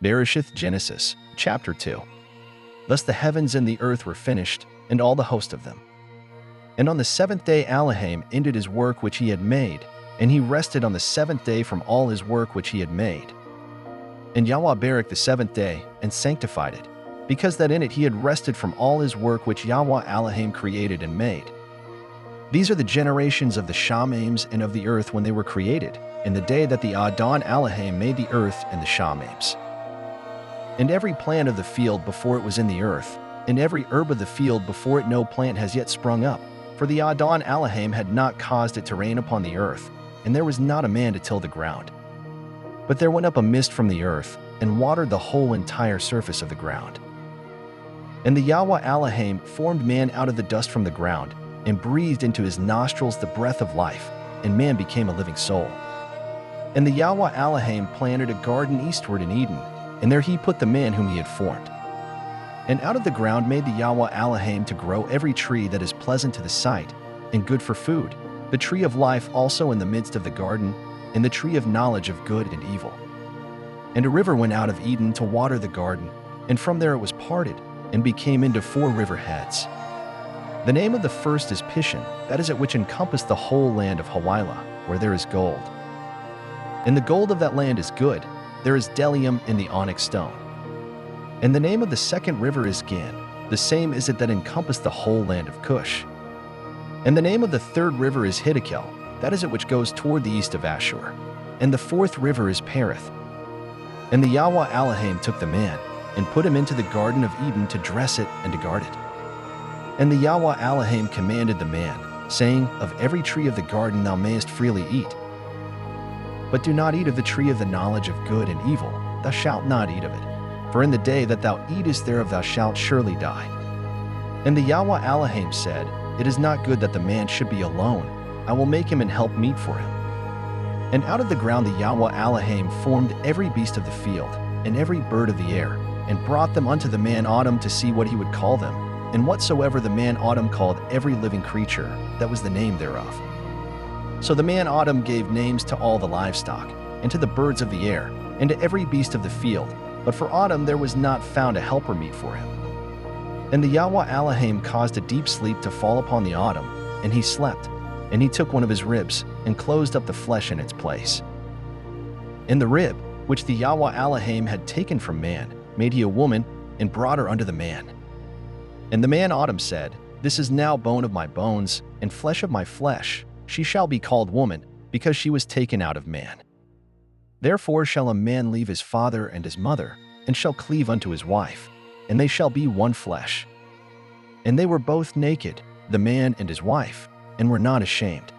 Bereshiyth Genesis, chapter 2. Thus the heavens and the earth were finished, and all the host of them. And on the seventh day Elohim ended his work which he had made, and he rested on the seventh day from all his work which he had made. And Yahweh baraked the seventh day, and sanctified it, because that in it he had rested from all his work which Yahweh Elohim created and made. These are the generations of the Shamaim and of the earth when they were created, in the day that the Adon Elohim made the earth and the Shamaim. And every plant of the field before it was in the earth, and every herb of the field before it no plant has yet sprung up, for the Adon Elohim had not caused it to rain upon the earth, and there was not a man to till the ground. But there went up a mist from the earth, and watered the whole entire surface of the ground. And the Yahweh Elohim formed man out of the dust from the ground, and breathed into his nostrils the breath of life, and man became a living soul. And the Yahweh Elohim planted a garden eastward in Eden, and there he put the man whom he had formed. And out of the ground made the Yahweh Elohim to grow every tree that is pleasant to the sight, and good for food, the tree of life also in the midst of the garden, and the tree of knowledge of good and evil. And a river went out of Eden to water the garden, and from there it was parted, and became into 4 river heads. The name of the first is Pishon, that is it which encompassed the whole land of Hawilah, where there is gold. And the gold of that land is good, there is bdellium in the onyx stone. And the name of the second river is Gan, the same is it that encompassed the whole land of Cush. And the name of the third river is Hiddekel, that is it which goes toward the east of Ashur. And the fourth river is Perith. And the Yahweh Elohim took the man, and put him into the garden of Eden to dress it and to guard it. And the Yahweh Elohim commanded the man, saying, Of every tree of the garden thou mayest freely eat, but do not eat of the tree of the knowledge of good and evil, thou shalt not eat of it. For in the day that thou eatest thereof thou shalt surely die. And the Yahweh Elohim said, It is not good that the man should be alone, I will make him an help meet for him. And out of the ground the Yahweh Elohim formed every beast of the field, and every bird of the air, and brought them unto the man Adam to see what he would call them. And whatsoever the man Adam called every living creature, that was the name thereof. So the man Adam gave names to all the livestock, and to the birds of the air, and to every beast of the field, but for Adam there was not found a helper meet for him. And the Yahweh Elohim caused a deep sleep to fall upon the Adam, and he slept, and he took one of his ribs, and closed up the flesh in its place. And the rib, which the Yahweh Elohim had taken from man, made he a woman, and brought her unto the man. And the man Adam said, This is now bone of my bones, and flesh of my flesh. She shall be called woman, because she was taken out of man. Therefore shall a man leave his father and his mother, and shall cleave unto his wife, and they shall be one flesh. And they were both naked, the man and his wife, and were not ashamed.